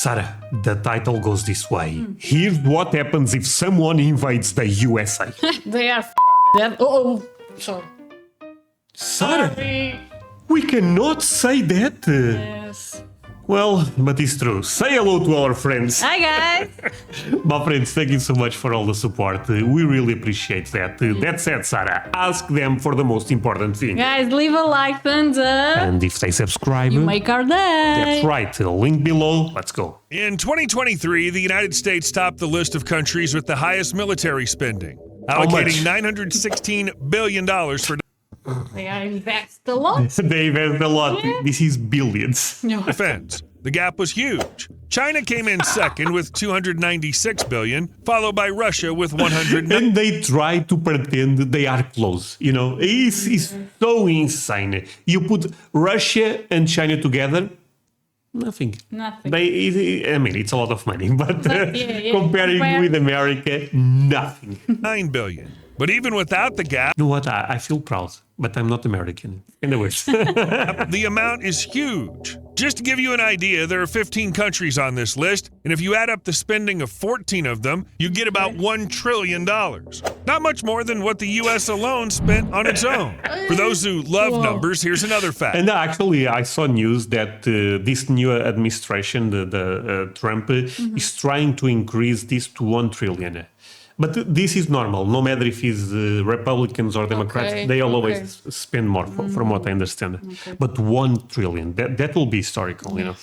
Sarah, the title goes this way. Here's what happens if someone invades the USA. They are dead. Oh, sorry. Sarah, Sorry. we cannot say that. Yes. Well, but it's true. Say hello to our friends. Hi, guys. My friends, thank you so much for all the support. We really appreciate that. That said, Sarah, ask them for the most important thing. Guys, leave a like, thumbs up. And if they subscribe, You make our day. that's right. Link below. Let's go. In 2023, the United States topped the list of countries with the highest military spending, allocating $916 billion for They are invested a lot. They invest a lot. Yeah. This is billions. No. defense. The gap was huge. China came in second with $296 billion, followed by Russia with $100 million. And they try to pretend they are close. You know, it's so insane. You put Russia and China together, nothing. Nothing. I mean, it's a lot of money, but comparing Compare. with America, nothing. $9 billion. But even without the gap, You know what? I feel proud, but I'm not American. Anyways. the amount is huge. Just to give you an idea, there are 15 countries on this list, and if you add up the spending of 14 of them, you get about $1 trillion. Not much more than what the U.S. alone spent on its own. For those who love numbers, here's another fact. And actually, I saw news that this new administration, the Trump, is trying to increase this to 1 trillion. But this is normal. No matter if it's Republicans or Democrats, Okay, they all okay. always spend more, from what I understand. But 1 trillion, that will be historical, you know.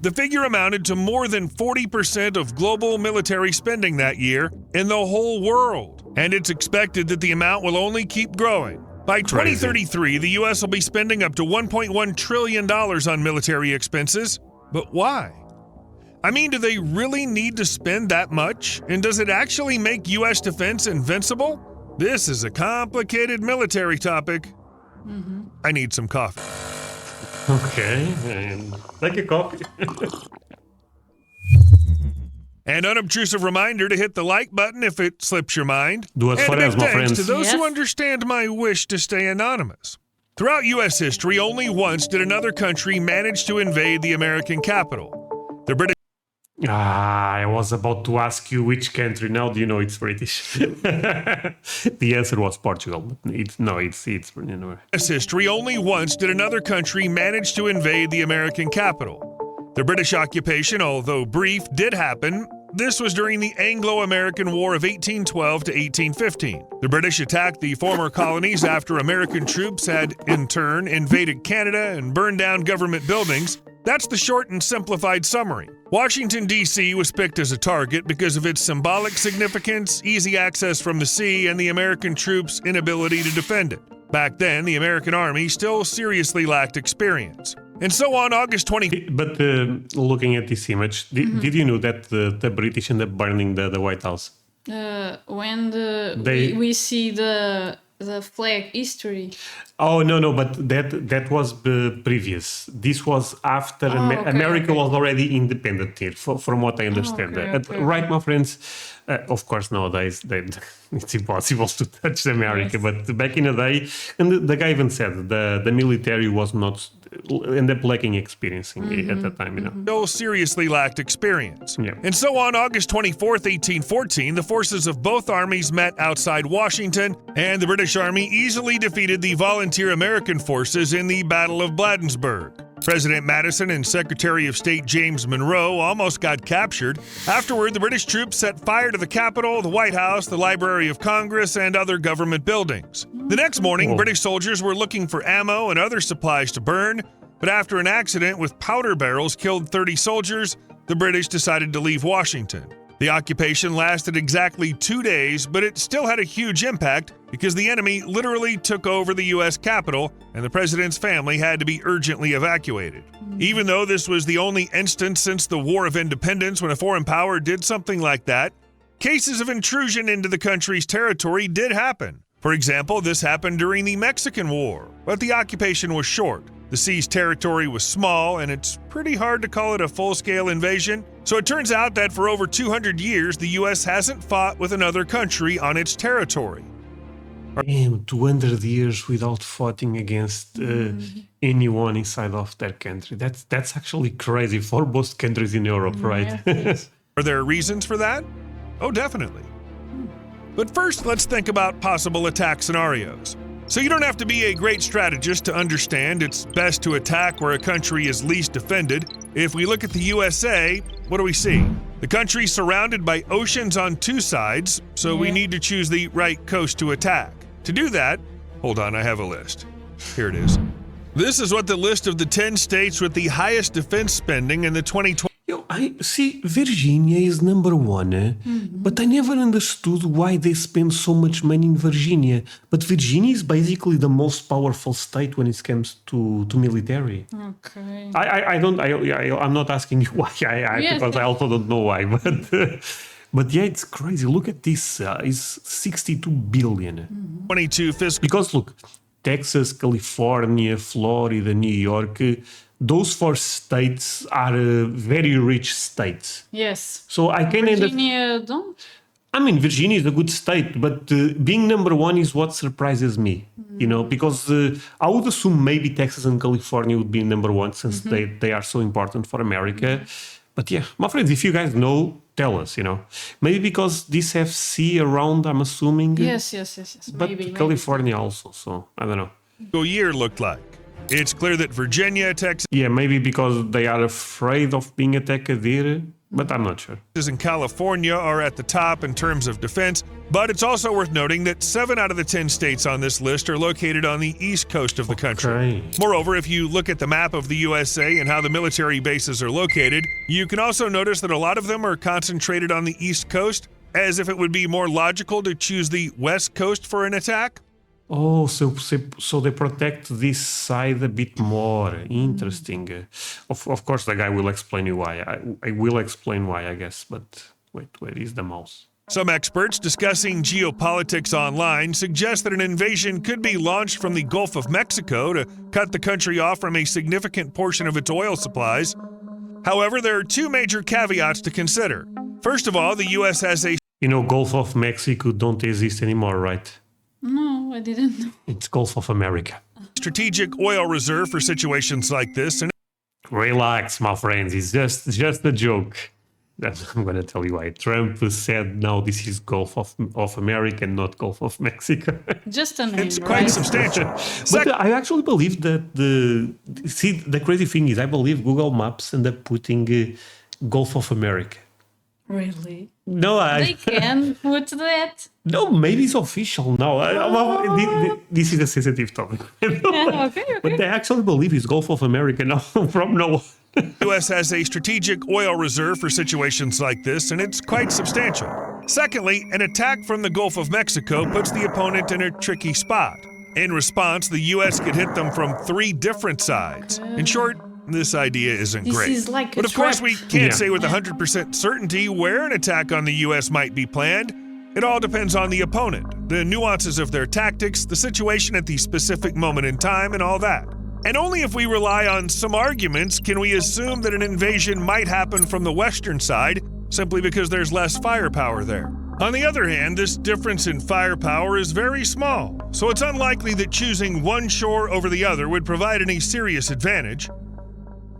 The figure amounted to more than 40% of global military spending that year in the whole world. And it's expected that the amount will only keep growing. By 2033, the U.S. will be spending up to $1.1 trillion on military expenses. But why? I mean, do they really need to spend that much? And does it actually make U.S. defense invincible? This is a complicated military topic. I need some coffee. Okay, and take a coffee. An unobtrusive reminder to hit the like button if it slips your mind. Do it And for a big us, my thanks friends. to those who Yes. understand my wish to stay anonymous. Throughout U.S. history, only once did another country manage to invade the American capital. The British I was about to ask you which country. Now do you know it's British? The answer was Portugal. But it's you know. history, only once did another country manage to invade the American capital. The British occupation, although brief, did happen. This was during the Anglo-American War of 1812 to 1815. The British attacked the former colonies after American troops had, in turn, invaded Canada and burned down government buildings. That's the short and simplified summary. Washington, D.C. was picked as a target because of its symbolic significance, easy access from the sea, and the American troops' inability to defend it. Back then, the American Army still seriously lacked experience. And so on August 20... But looking at this image, did you know that the British ended up burning the White House? When They- we see the flag history. Oh no, but that was previous. This was after okay, America okay. was already independent here, from what I understand. okay. Right, my friends. Of course, nowadays it's impossible to touch America. Yes. But back in the day, and the guy even said the military was not ended up lacking experience at that time. You know. still seriously lacked experience. Yeah. And so on August 24th, 1814, the forces of both armies met outside Washington, and the British Army easily defeated the volunteer American forces in the Battle of Bladensburg. President Madison and Secretary of State James Monroe almost got captured. Afterward, the British troops set fire to the Capitol, the White House, the Library of Congress, and other government buildings. The next morning, Whoa. British soldiers were looking for ammo and other supplies to burn, but after an accident with powder barrels killed 30 soldiers, the British decided to leave Washington. The occupation lasted exactly 2 days, but it still had a huge impact because the enemy literally took over the U.S. Capitol and the president's family had to be urgently evacuated. Even though this was the only instance since the War of Independence when a foreign power did something like that, cases of intrusion into the country's territory did happen. For example, this happened during the Mexican War, but the occupation was short. The sea's territory was small, and it's pretty hard to call it a full-scale invasion. So it turns out that for over 200 years, the U.S. hasn't fought with another country on its territory. Damn, 200 years without fighting against anyone inside of their country. That's actually crazy for most countries in Europe, right? Yes. Are there reasons for that? Oh, definitely. But first, let's think about possible attack scenarios. So you don't have to be a great strategist to understand it's best to attack where a country is least defended. If we look at the USA, what do we see? The country's surrounded by oceans on two sides, so we need to choose the right coast to attack. To do that, hold on, I have a list. Here it is. This is what the list of the 10 states with the highest defense spending in the 2020. Yo, I see Virginia is number one, but I never understood why they spend so much money in Virginia. But Virginia is basically the most powerful state when it comes to military. Okay. I'm not asking you why, because I also don't know why. But yeah, it's crazy. Look at this. It's 62 billion. 22 fiscal. Because look, Texas, California, Florida, New York, those four states are very rich states. Yes. So I can end up. Virginia don't. I mean, Virginia is a good state, but being number one is what surprises me. You know, because I would assume maybe Texas and California would be number one since they are so important for America. But yeah, my friends, if you guys know, tell us, you know. Maybe because this have sea around, I'm assuming. Yes. But Maybe. California also, so I don't know. Year looked like. It's clear that Virginia, Texas, Yeah, maybe because they are afraid of being attacked there, but I'm not sure. and California are at the top in terms of defense, but it's also worth noting that 7 out of the 10 states on this list are located on the east coast of the country. Okay. Moreover, if you look at the map of the USA and how the military bases are located, you can also notice that a lot of them are concentrated on the east coast, as if it would be more logical to choose the west coast for an attack. Oh, so they protect this side a bit more. Interesting. Of course, the guy will explain you why. I will explain why, I guess. But wait, where is the mouse? Some experts discussing geopolitics online suggest that an invasion could be launched from the Gulf of Mexico to cut the country off from a significant portion of its oil supplies. However, there are 2 major caveats to consider. First of all, the U.S. has a You know, Gulf of Mexico don't exist anymore, right? No, I didn't know. It's Gulf of America. strategic oil reserve for situations like this. And Relax, my friends. It's just a joke. I'm going to tell you why. Trump said, no, this is Gulf of America and not Gulf of Mexico. Just a name, it's quite right? substantial. But I actually believe that the crazy thing is I believe Google Maps end up putting Gulf of America. Really? No, They can put that. no, maybe it's official. No, this is a sensitive topic. Okay. But I actually believe it's Gulf of America now from now on. The U.S. has a strategic oil reserve for situations like this, and it's quite substantial. Secondly, an attack from the Gulf of Mexico puts the opponent in a tricky spot. In response, the U.S. could hit them from 3 different sides. In short, this idea isn't This great. is like a But of course, trap. we can't Yeah. say with 100% certainty where an attack on the U.S. might be planned. It all depends on the opponent, the nuances of their tactics, the situation at the specific moment in time, and all that. And only if we rely on some arguments can we assume that an invasion might happen from the western side, simply because there's less firepower there. On the other hand, this difference in firepower is very small, so it's unlikely that choosing one shore over the other would provide any serious advantage.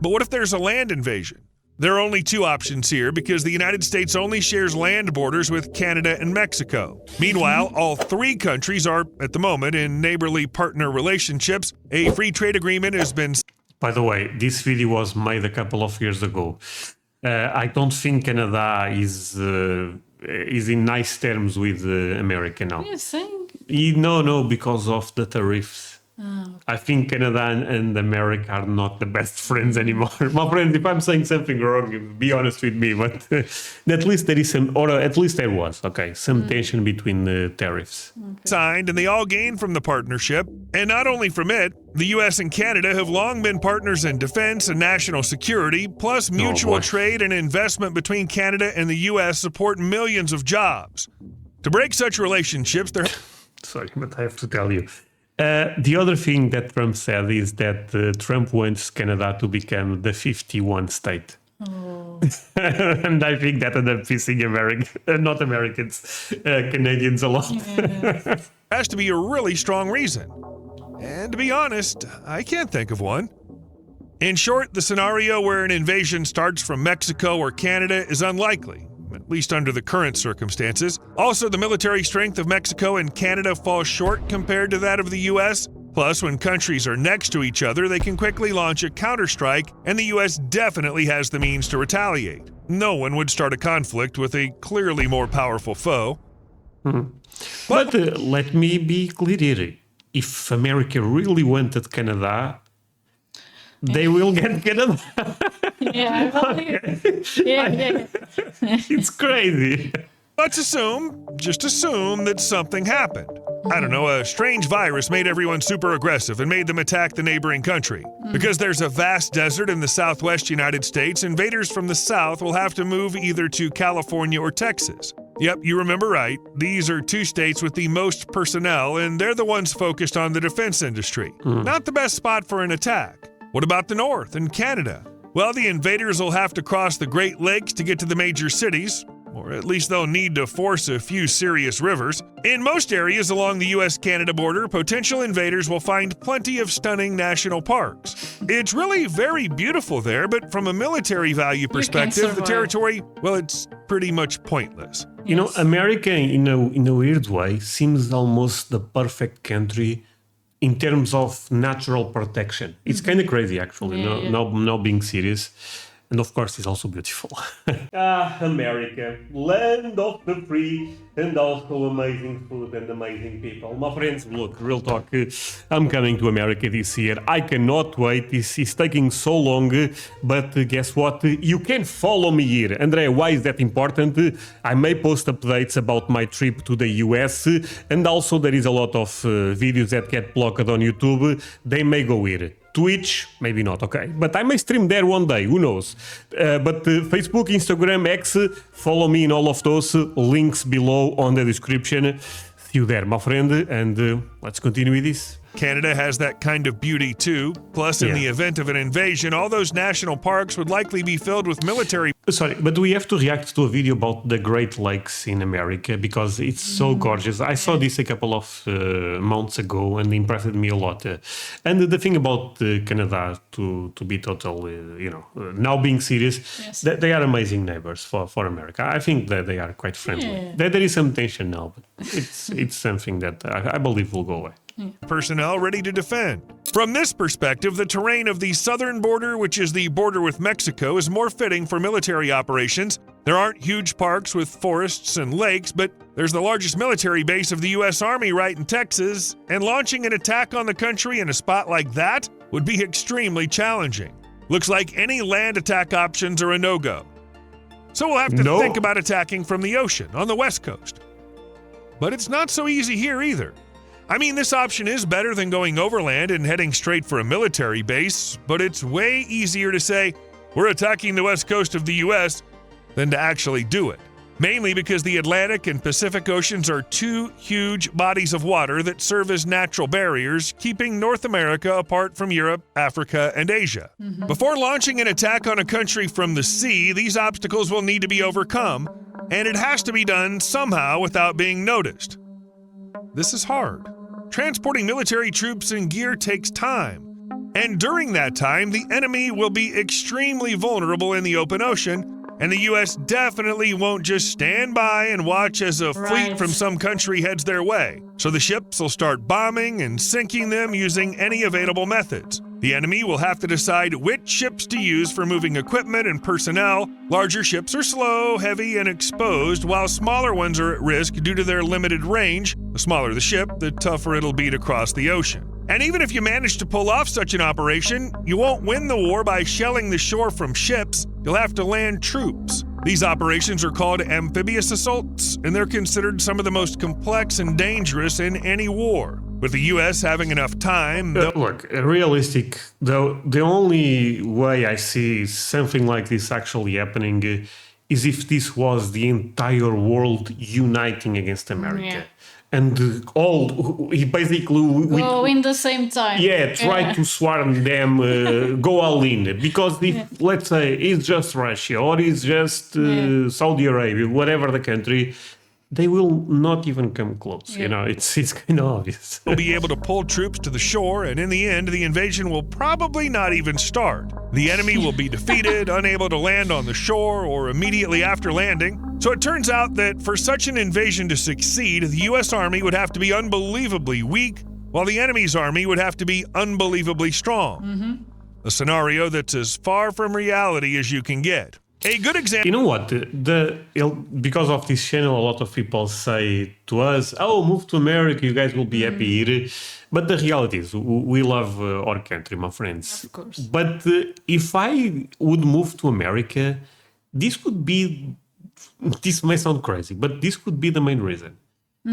But what if there's a land invasion? There are only 2 options here because the United States only shares land borders with Canada and Mexico. Meanwhile, all 3 countries are, at the moment, in neighborly partner relationships. A free trade agreement has been. By the way, this video was made a couple of years ago. I don't think Canada is in nice terms with America now. You're saying? No, because of the tariffs. Oh, I think Canada and America are not the best friends anymore. My friends, if I'm saying something wrong, be honest with me. But at least there is some, or at least there was, some tension between the tariffs. Signed, and they all gain from the partnership. And not only from it, the U.S. and Canada have long been partners in defense and national security, plus mutual boy. trade and investment between Canada and the U.S. support millions of jobs. To break such relationships, there. Sorry, but I have to tell you. The other thing that Trump said is that Trump wants Canada to become the 51 state. And I think that ended up pissing not Americans, Canadians a lot. Has to be a really strong reason. And to be honest, I can't think of one. In short, the scenario where an invasion starts from Mexico or Canada is unlikely, at least under the current circumstances. Also, the military strength of Mexico and Canada falls short compared to that of the U.S. Plus, when countries are next to each other, they can quickly launch a counterstrike, and the U.S. definitely has the means to retaliate. No one would start a conflict with a clearly more powerful foe. But let me be clear here. If America really wanted Canada, they will get Canada. Yeah, I believe. Yeah. It's crazy. Let's just assume that something happened. I don't know, a strange virus made everyone super aggressive and made them attack the neighboring country. Because there's a vast desert in the southwest United States, invaders from the south will have to move either to California or Texas. Yep, you remember right. These are two states with the most personnel, and they're the ones focused on the defense industry. Not the best spot for an attack. What about the north and Canada? Well, the invaders will have to cross the Great Lakes to get to the major cities, or at least they'll need to force a few serious rivers. In most areas along the U.S.-Canada border, potential invaders will find plenty of stunning national parks. It's really very beautiful there, but from a military value perspective, the survive. territory, well, it's pretty much pointless. You know, America, in a weird way, seems almost the perfect country in terms of natural protection. It's kind of crazy, actually, no being serious. And of course, it's also beautiful. America, land of the free, and also amazing food and amazing people. My friends, look, real talk, I'm coming to America this year. I cannot wait. This is taking so long, but guess what? You can follow me here. Andrea, why is that important? I may post updates about my trip to the US, and also there is a lot of videos that get blocked on YouTube. They may go here. Twitch, maybe not, okay. But I may stream there one day, who knows. But Facebook, Instagram, X, follow me in all of those. Links below on the description. See you there, my friend. And let's continue with this. Canada has that kind of beauty too. Plus, in the event of an invasion, all those national parks would likely be filled with military. Sorry, but we have to react to a video about the Great Lakes in America because it's so gorgeous. I saw this a couple of months ago and impressed me a lot. And the thing about Canada, to be total, now being serious, that they are amazing neighbors for America. I think that they are quite friendly. There is some tension now, but it's something that I believe will go away. Personnel ready to defend. From this perspective, the terrain of the southern border, which is the border with Mexico, is more fitting for military operations. There aren't huge parks with forests and lakes, but there's the largest military base of the U.S. Army right in Texas, and launching an attack on the country in a spot like that would be extremely challenging. Looks like any land attack options are a no-go. So we'll have to think about attacking from the ocean on the west coast. But it's not so easy here either. I mean, this option is better than going overland and heading straight for a military base, but it's way easier to say, we're attacking the west coast of the U.S., than to actually do it. Mainly because the Atlantic and Pacific Oceans are two huge bodies of water that serve as natural barriers, keeping North America apart from Europe, Africa, and Asia. Before launching an attack on a country from the sea, these obstacles will need to be overcome, and it has to be done somehow without being noticed. This is hard. Transporting military troops and gear takes time. And during that time, the enemy will be extremely vulnerable in the open ocean, and the U.S. definitely won't just stand by and watch as a fleet from some country heads their way. So the ships will start bombing and sinking them using any available methods. The enemy will have to decide which ships to use for moving equipment and personnel. Larger ships are slow, heavy, and exposed, while smaller ones are at risk due to their limited range. The smaller the ship, the tougher it'll be to cross the ocean. And even if you manage to pull off such an operation, you won't win the war by shelling the shore from ships. You'll have to land troops. These operations are called amphibious assaults, and they're considered some of the most complex and dangerous in any war. With the U.S. having enough time... Look, realistic, though, the only way I see something like this actually happening is if this was the entire world uniting against America. and all he basically Go in the same time. try to swarm them, go all in, because if let's say it's just Russia or it's just Saudi Arabia, whatever the country, they will not even come close. You know, it's kind of obvious. Will be able to pull troops to the shore, and in the end, the invasion will probably not even start. The enemy will be defeated, unable to land on the shore or immediately after landing. So it turns out that for such an invasion to succeed, the U.S. Army would have to be unbelievably weak, while the enemy's army would have to be unbelievably strong. A scenario that's as far from reality as you can get. A good example. You know what? Because of this channel, a lot of people say to us, "Oh, move to America, you guys will be happy here." But the reality is, we love our country, my friends. Of course. But if I would move to America, this could be. This may sound crazy, but this could be the main reason.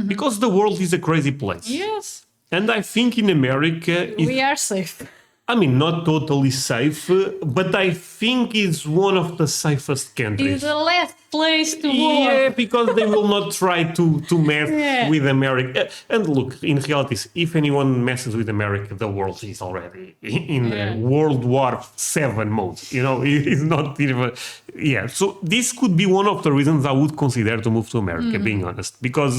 Because the world is a crazy place. Yes. And I think in America, We are safe. I mean, not totally safe, but I think it's one of the safest countries. It's the last place to Yeah, walk. because they will not try to mess with America. And look, in reality, if anyone messes with America, the world is already in World War VII mode. You know, it's not even. Yeah, so this could be one of the reasons I would consider to move to America, being honest, because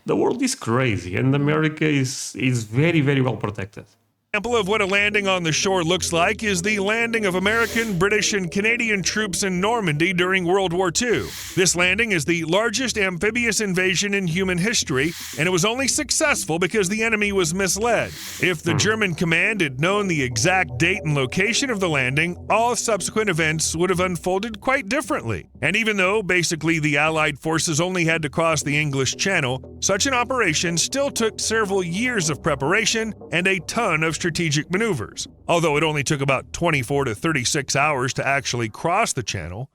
the world is crazy and America is very, very well protected. Example of what a landing on the shore looks like is the landing of American, British, and Canadian troops in Normandy during World War II. This landing is the largest amphibious invasion in human history, and it was only successful because the enemy was misled. If the German command had known the exact date and location of the landing, all subsequent events would have unfolded quite differently. And even though basically the Allied forces only had to cross the English Channel, such an operation still took several years of preparation and a ton of strategic maneuvers, although it only took about 24 to 36 hours to actually cross the channel.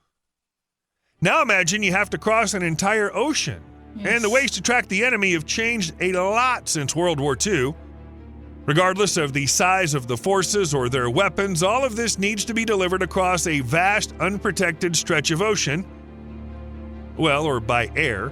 Now imagine you have to cross an entire ocean, and the ways to track the enemy have changed a lot since World War II. Regardless of the size of the forces or their weapons, all of this needs to be delivered across a vast, unprotected stretch of ocean, well, or by air.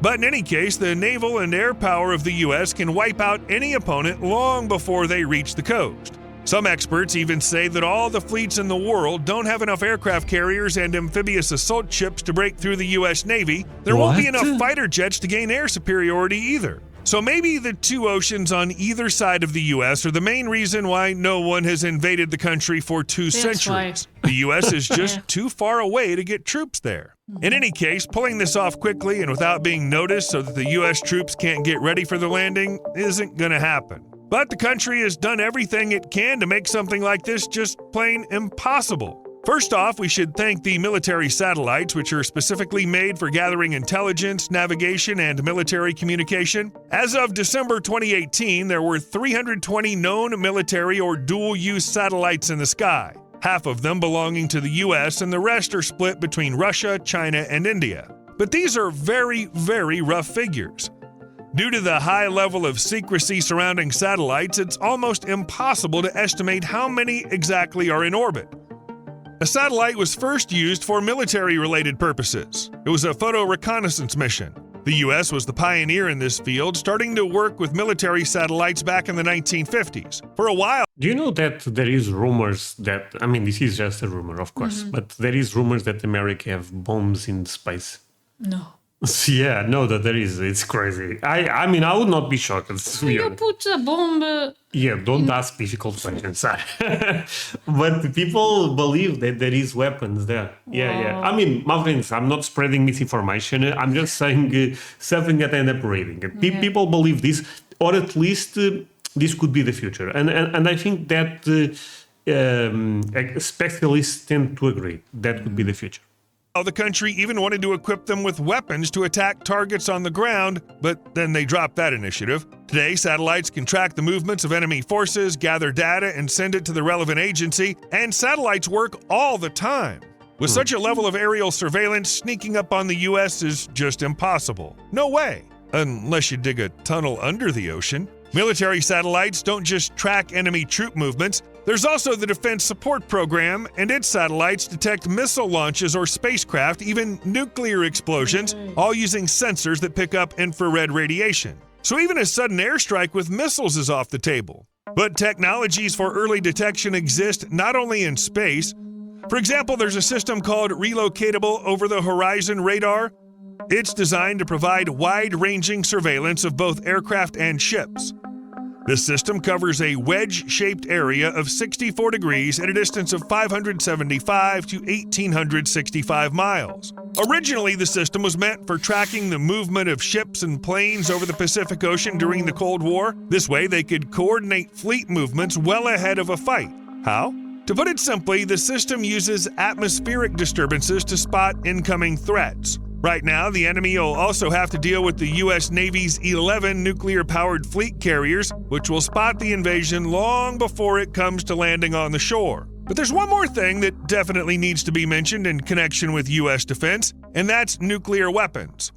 But in any case, the naval and air power of the U.S. can wipe out any opponent long before they reach the coast. Some experts even say that all the fleets in the world don't have enough aircraft carriers and amphibious assault ships to break through the U.S. Navy. There won't be enough fighter jets to gain air superiority either. So maybe the two oceans on either side of the U.S. are the main reason why no one has invaded the country for 2 centuries. The U.S. is just too far away to get troops there. In any case, pulling this off quickly and without being noticed so that the U.S. troops can't get ready for the landing isn't going to happen. But the country has done everything it can to make something like this just plain impossible. First off, we should thank the military satellites, which are specifically made for gathering intelligence, navigation, and military communication. As of December 2018, there were 320 known military or dual-use satellites in the sky, half of them belonging to the U.S., and the rest are split between Russia, China, and India. But these are very, very rough figures. Due to the high level of secrecy surrounding satellites, it's almost impossible to estimate how many exactly are in orbit. A satellite was first used for military-related purposes. It was a photo reconnaissance mission. The U.S. was the pioneer in this field, starting to work with military satellites back in the 1950s. For a while, Do you know that there is rumors that, I mean, this is just a rumor, of course, but there is rumors that America have bombs in space. No. Yeah, no, that there is. It's crazy. I mean, I would not be shocked. You put a bomb. Yeah, don't ask difficult questions. But people believe that there is weapons there. Yeah. I mean, my friends, I'm not spreading misinformation. I'm just saying something that I end up reading. People believe this, or at least this could be the future. And I think that specialists tend to agree that could be the future. the country even wanted to equip them with weapons to attack targets on the ground, but then they dropped that initiative. Today, satellites can track the movements of enemy forces, gather data, and send it to the relevant agency, and satellites work all the time. With such a level of aerial surveillance, sneaking up on the U.S. is just impossible. No way, unless you dig a tunnel under the ocean. Military satellites don't just track enemy troop movements. There's also the Defense Support Program, and its satellites detect missile launches or spacecraft, even nuclear explosions, all using sensors that pick up infrared radiation. So even a sudden airstrike with missiles is off the table. But technologies for early detection exist not only in space. For example, there's a system called Relocatable Over-the-Horizon Radar. It's designed to provide wide-ranging surveillance of both aircraft and ships. This system covers a wedge-shaped area of 64 degrees at a distance of 575 to 1,865 miles. Originally, the system was meant for tracking the movement of ships and planes over the Pacific Ocean during the Cold War. This way, they could coordinate fleet movements well ahead of a fight. How? To put it simply, the system uses atmospheric disturbances to spot incoming threats. Right now, the enemy will also have to deal with the U.S. Navy's 11 nuclear-powered fleet carriers, which will spot the invasion long before it comes to landing on the shore. But there's one more thing that definitely needs to be mentioned in connection with U.S. defense, and that's nuclear weapons.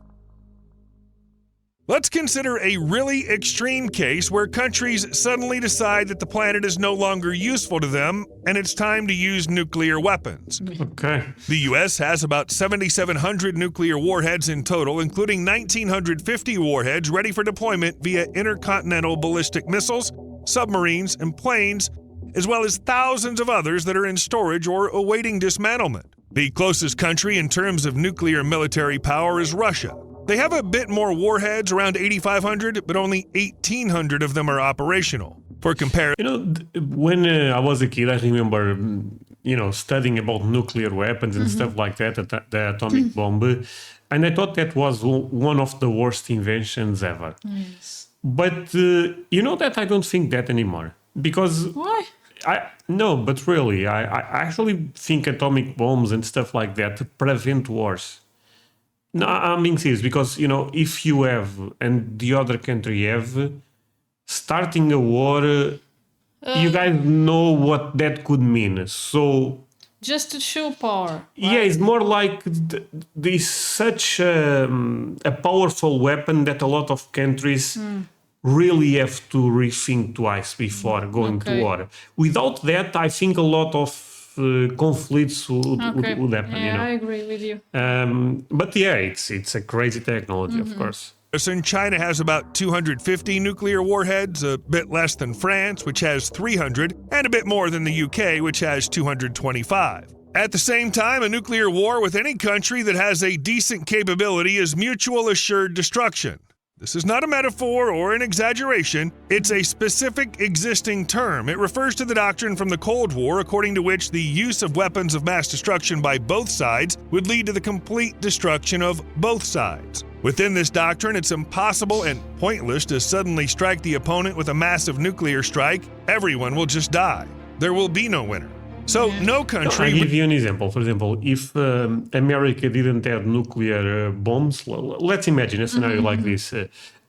Let's consider a really extreme case where countries suddenly decide that the planet is no longer useful to them and it's time to use nuclear weapons. Okay. The U.S. has about 7,700 nuclear warheads in total, including 1,950 warheads ready for deployment via intercontinental ballistic missiles, submarines, and planes, as well as thousands of others that are in storage or awaiting dismantlement. The closest country in terms of nuclear military power is Russia. They have a bit more warheads, around 8,500, but only 1,800 of them are operational. For comparison, When I was a kid, I remember, studying about nuclear weapons and stuff like that, the atomic bomb, and I thought that was one of the worst inventions ever. Yes. But that I don't think that anymore. Because Why? but really, I actually think atomic bombs and stuff like that prevent wars. No, I'm being serious because, if you have and the other country have, starting a war, you guys know what that could mean. So, Just to show power. yeah, it's more like this such a powerful weapon that a lot of countries really have to rethink twice before going to war. Without that, I think a lot of conflicts would happen. Yeah, I agree with you. But yeah, it's a crazy technology, of course. China has about 250 nuclear warheads, a bit less than France, which has 300, and a bit more than the UK, which has 225. At the same time, a nuclear war with any country that has a decent capability is mutual assured destruction. This is not a metaphor or an exaggeration. It's a specific existing term. It refers to the doctrine from the Cold War according to which the use of weapons of mass destruction by both sides would lead to the complete destruction of both sides. Within this doctrine, it's impossible and pointless to suddenly strike the opponent with a massive nuclear strike. Everyone will just die. There will be no winner. So no country... I'll give you an example. For example, if America didn't have nuclear bombs, let's imagine a scenario like this,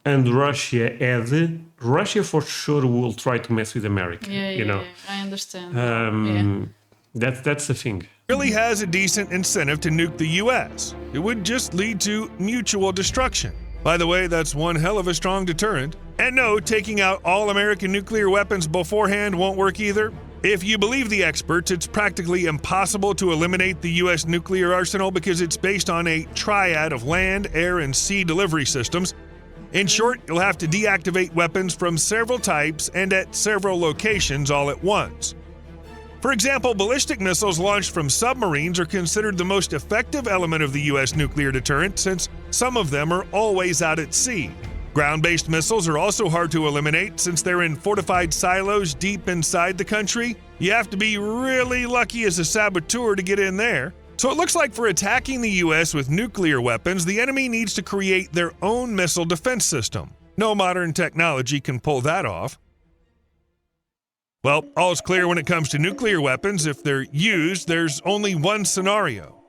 and Russia had, Russia for sure will try to mess with America. Yeah, I understand. That's the thing. Really has a decent incentive to nuke the U.S. It would just lead to mutual destruction. By the way, that's one hell of a strong deterrent. And no, taking out all American nuclear weapons beforehand won't work either. If you believe the experts, it's practically impossible to eliminate the U.S. nuclear arsenal because it's based on a triad of land, air, and sea delivery systems. In short, you'll have to deactivate weapons from several types and at several locations all at once. For example, ballistic missiles launched from submarines are considered the most effective element of the U.S. nuclear deterrent since some of them are always out at sea. Ground-based missiles are also hard to eliminate since they're in fortified silos deep inside the country. You have to be really lucky as a saboteur to get in there. So it looks like for attacking the U.S. with nuclear weapons, the enemy needs to create their own missile defense system. No modern technology can pull that off. Well, all's clear when it comes to nuclear weapons. If they're used, there's only one scenario.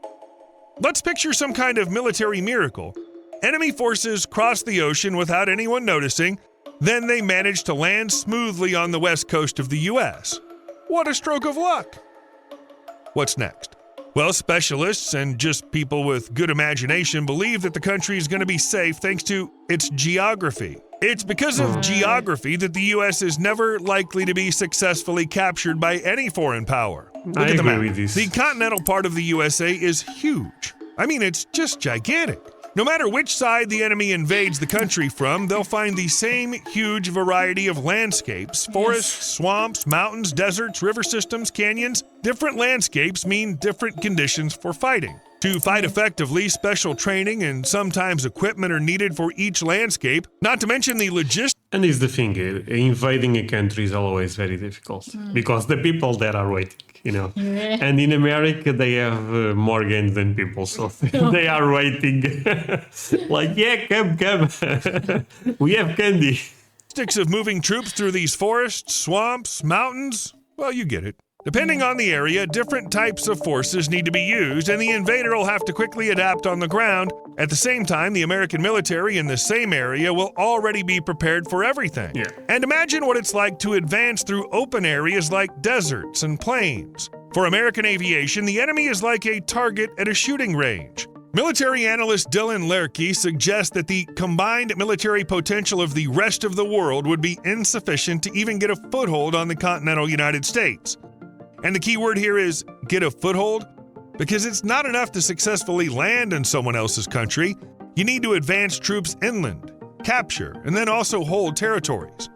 Let's picture some kind of military miracle. Enemy forces cross the ocean without anyone noticing, then they manage to land smoothly on the west coast of the U.S. What a stroke of luck! What's next? Well, specialists and just people with good imagination believe that the country is going to be safe thanks to its geography. It's because of geography that the U.S. is never likely to be successfully captured by any foreign power. Look at the map. With this. The continental part of the USA is huge. I mean, it's just gigantic. No matter which side the enemy invades the country from, they'll find the same huge variety of landscapes: forests, swamps, mountains, deserts, river systems, canyons. Different landscapes mean different conditions for fighting. To fight effectively, special training and sometimes equipment are needed for each landscape, not to mention the logistics. And is the thing, invading a country is always very difficult because the people that are waiting, you know. Yeah. And in America, they have more games than people, so they are waiting. Like, yeah, come. We have candy. Of moving troops through these forests, swamps, mountains, well, you get it. Depending on the area, different types of forces need to be used, and the invader will have to quickly adapt on the ground. At the same time, the American military in the same area will already be prepared for everything. Yeah. And imagine what it's like to advance through open areas like deserts and plains. For American aviation, the enemy is like a target at a shooting range. Military analyst Dylan Lerke suggests that the combined military potential of the rest of the world would be insufficient to even get a foothold on the continental United States. And the key word here is get a foothold, because it's not enough to successfully land in someone else's country. You need to advance troops inland, capture, and then also hold territories.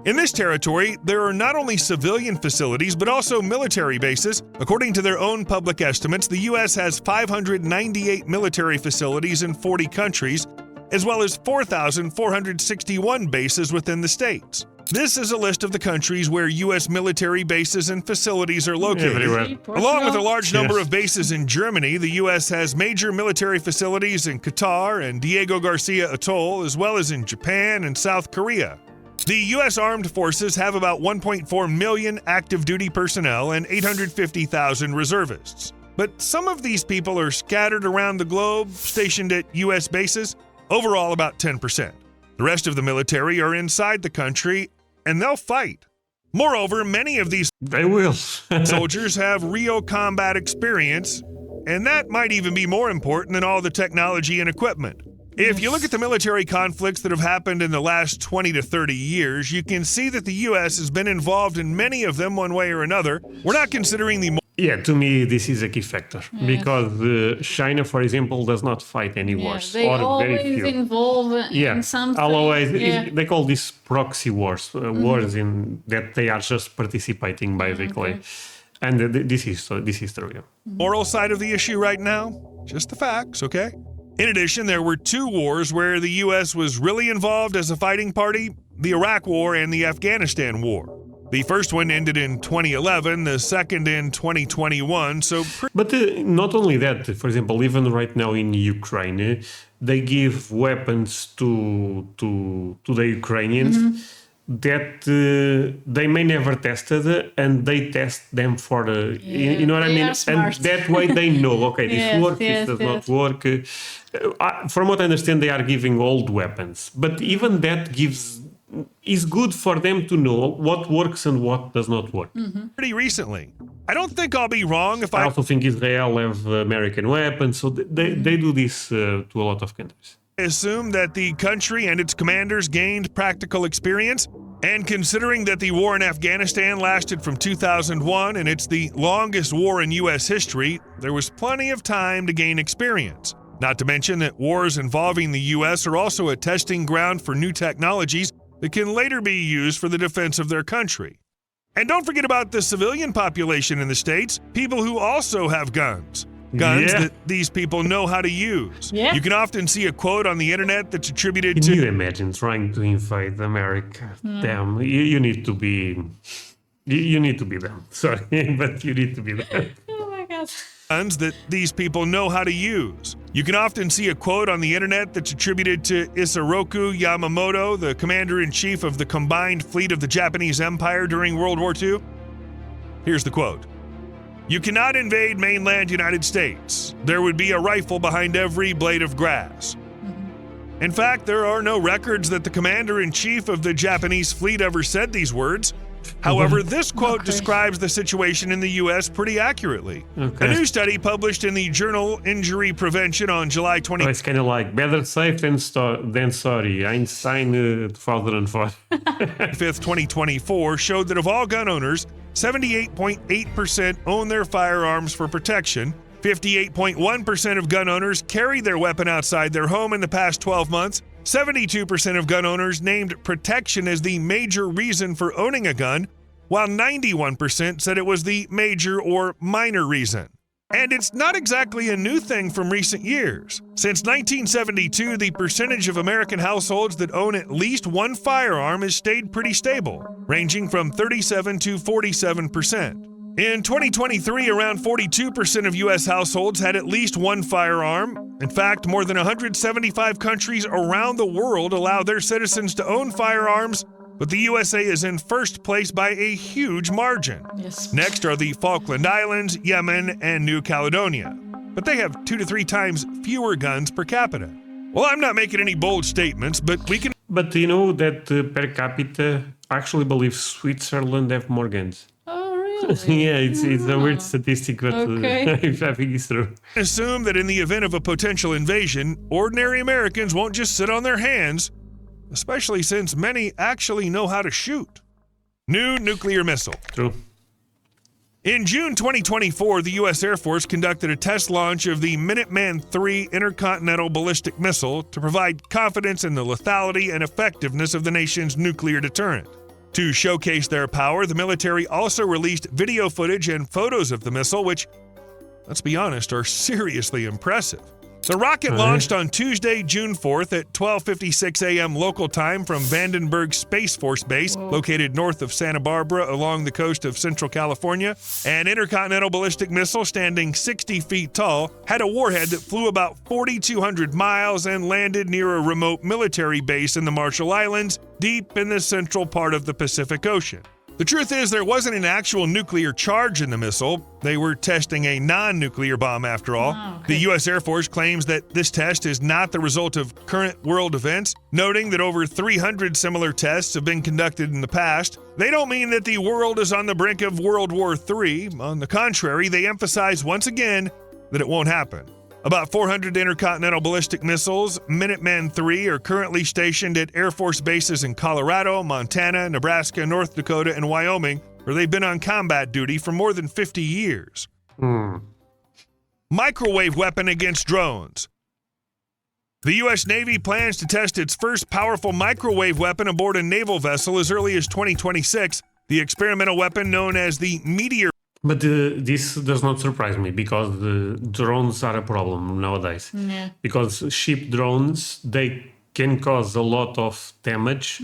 In this territory, there are not only civilian facilities, but also military bases. According to their own public estimates, the U.S. has 598 military facilities in 40 countries, as well as 4,461 bases within the states. This is a list of the countries where U.S. military bases and facilities are located. Everywhere. Along with a large number of bases in Germany, the U.S. has major military facilities in Qatar and Diego Garcia Atoll, as well as in Japan and South Korea. The U.S. Armed Forces have about 1.4 million active duty personnel and 850,000 reservists. But some of these people are scattered around the globe, stationed at U.S. bases, overall about 10%. The rest of the military are inside the country, and they'll fight. Moreover, many of these They will. soldiers have real combat experience, and that might even be more important than all the technology and equipment. If you look at the military conflicts that have happened in the last 20 to 30 years, you can see that the U.S. has been involved in many of them one way or another. We're not considering the Yeah, to me, this is a key factor because China, for example, does not fight any wars, They or very always few. involve in something. Always, Yeah. they call this proxy wars, wars in that they are just participating basically, and this is the real. moral side of the issue right now. Just the facts, okay? In addition, there were two wars where the U.S. was really involved as a fighting party: the Iraq War and the Afghanistan War. The first one ended in 2011, the second in 2021, so But not only that, for example, even right now in Ukraine, they give weapons to the Ukrainians that they may never tested, and they test them for you know what I they mean, are smart. and that way they know, okay, this Yes, works, yes, this does yes. not work. From what I understand, they are giving old weapons, but even that is good for them to know what works and what does not work. pretty recently. I don't think I'll be wrong if I I also think Israel have American weapons, so they do this to a lot of countries. assume that the country and its commanders gained practical experience. And considering that the war in Afghanistan lasted from 2001 and it's the longest war in U.S. history, there was plenty of time to gain experience. Not to mention that wars involving the U.S. are also a testing ground for new technologies that can later be used for the defense of their country. And don't forget about the civilian population in the States, people who also have guns. Guns Yeah. that these people know how to use. Yeah. You can often see a quote on the internet that's attributed Can to you imagine trying to invade America? Damn, you need to be, you need to be them. Sorry, but you need to be them. Oh my god. guns that these people know how to use. You can often see a quote on the internet that's attributed to Isoroku Yamamoto, the commander-in-chief of the combined fleet of the Japanese Empire during World War II. Here's the quote. "You cannot invade mainland United States. There would be a rifle behind every blade of grass." In fact, there are no records that the commander-in-chief of the Japanese fleet ever said these words. However, this quote describes the situation in the U.S. pretty accurately. Okay. A new study published in the journal Injury Prevention on July So 20. it's kind of like better safe than sorry. Einstein 2004. 5th, 2024 showed that of all gun owners, 78.8% own their firearms for protection, 58.1% of gun owners carried their weapon outside their home in the past 12 months. 72% of gun owners named protection as the major reason for owning a gun, while 91% said it was the major or minor reason. And it's not exactly a new thing from recent years. Since 1972, the percentage of American households that own at least one firearm has stayed pretty stable, ranging from 37 to 47%. In 2023, around 42% of U.S. households had at least one firearm. In fact, more than 175 countries around the world allow their citizens to own firearms, but the USA is in first place by a huge margin. Yes. Next are the Falkland Islands, Yemen, and New Caledonia. But they have 2 to 3 times fewer guns per capita. Well, I'm not making any bold statements, but we can... But you know that per capita, I actually believe Switzerland have more guns. Oh, really? Yeah, it's a weird statistic, but Okay. I think it's true. assume that in the event of a potential invasion, ordinary Americans won't just sit on their hands, especially since many actually know how to shoot. New nuclear missile. True. In June 2024, the U.S. Air Force conducted a test launch of the Minuteman III intercontinental ballistic missile to provide confidence in the lethality and effectiveness of the nation's nuclear deterrent. To showcase their power, the military also released video footage and photos of the missile, which, let's be honest, are seriously impressive. The rocket launched on Tuesday, June 4th at 12:56 a.m. local time from Vandenberg Space Force Base, located north of Santa Barbara along the coast of Central California. An intercontinental ballistic missile standing 60 feet tall had a warhead that flew about 4,200 miles and landed near a remote military base in the Marshall Islands, deep in the central part of the Pacific Ocean. The truth is, there wasn't an actual nuclear charge in the missile. They were testing a non-nuclear bomb after all. Oh, okay. The U.S. Air Force claims that this test is not the result of current world events, noting that over 300 similar tests have been conducted in the past. They don't mean that the world is on the brink of World War III. On the contrary, they emphasize once again that it won't happen. About 400 intercontinental ballistic missiles, Minuteman III, are currently stationed at Air Force bases in Colorado, Montana, Nebraska, North Dakota, and Wyoming, where they've been on combat duty for more than 50 years. Microwave weapon against drones. The U.S. Navy plans to test its first powerful microwave weapon aboard a naval vessel as early as 2026. The experimental weapon, known as the Meteor. But this does not surprise me because the drones are a problem nowadays. Yeah. Because ship drones, they can cause a lot of damage,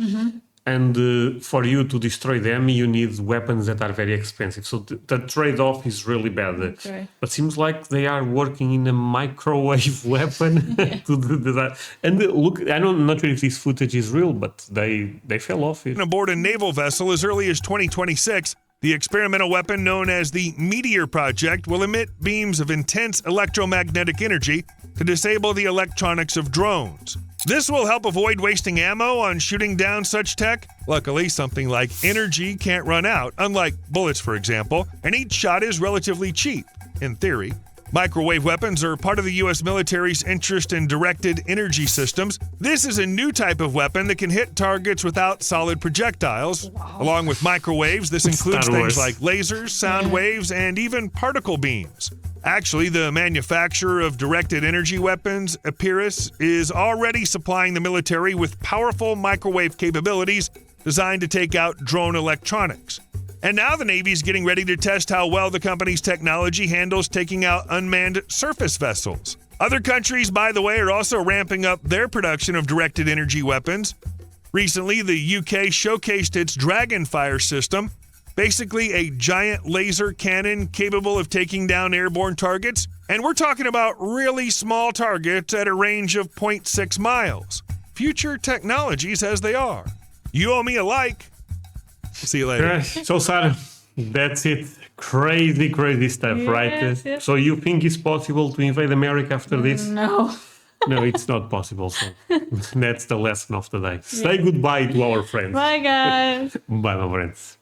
and for you to destroy them, you need weapons that are very expensive. So the trade-off is really bad. Okay. But seems like they are working in a microwave weapon to do that. And look, I'm not sure if this footage is real, but they fell off it. Aboard a naval vessel as early as 2026. The experimental weapon, known as the Meteor Project, will emit beams of intense electromagnetic energy to disable the electronics of drones. This will help avoid wasting ammo on shooting down such tech. Luckily, something like energy can't run out, unlike bullets, for example, and each shot is relatively cheap, in theory. Microwave weapons are part of the U.S. military's interest in directed energy systems. This is a new type of weapon that can hit targets without solid projectiles. Along with microwaves, this includes Star Wars. things like lasers, sound waves, and even particle beams. Actually, the manufacturer of directed energy weapons, Epirus, is already supplying the military with powerful microwave capabilities designed to take out drone electronics. And now the Navy's getting ready to test how well the company's technology handles taking out unmanned surface vessels. Other countries, by the way, are also ramping up their production of directed energy weapons. Recently, the UK showcased its Dragonfire system, basically a giant laser cannon capable of taking down airborne targets. And we're talking about really small targets at a range of 0.6 miles. Future technologies as they are. You owe me a like. See you later. So, Sarah, that's it. Crazy, crazy stuff, right? Yes. So you think it's possible to invade America after this? No. No, it's not possible. So that's the lesson of the day. Say goodbye to our friends. Bye, guys. Bye, my friends.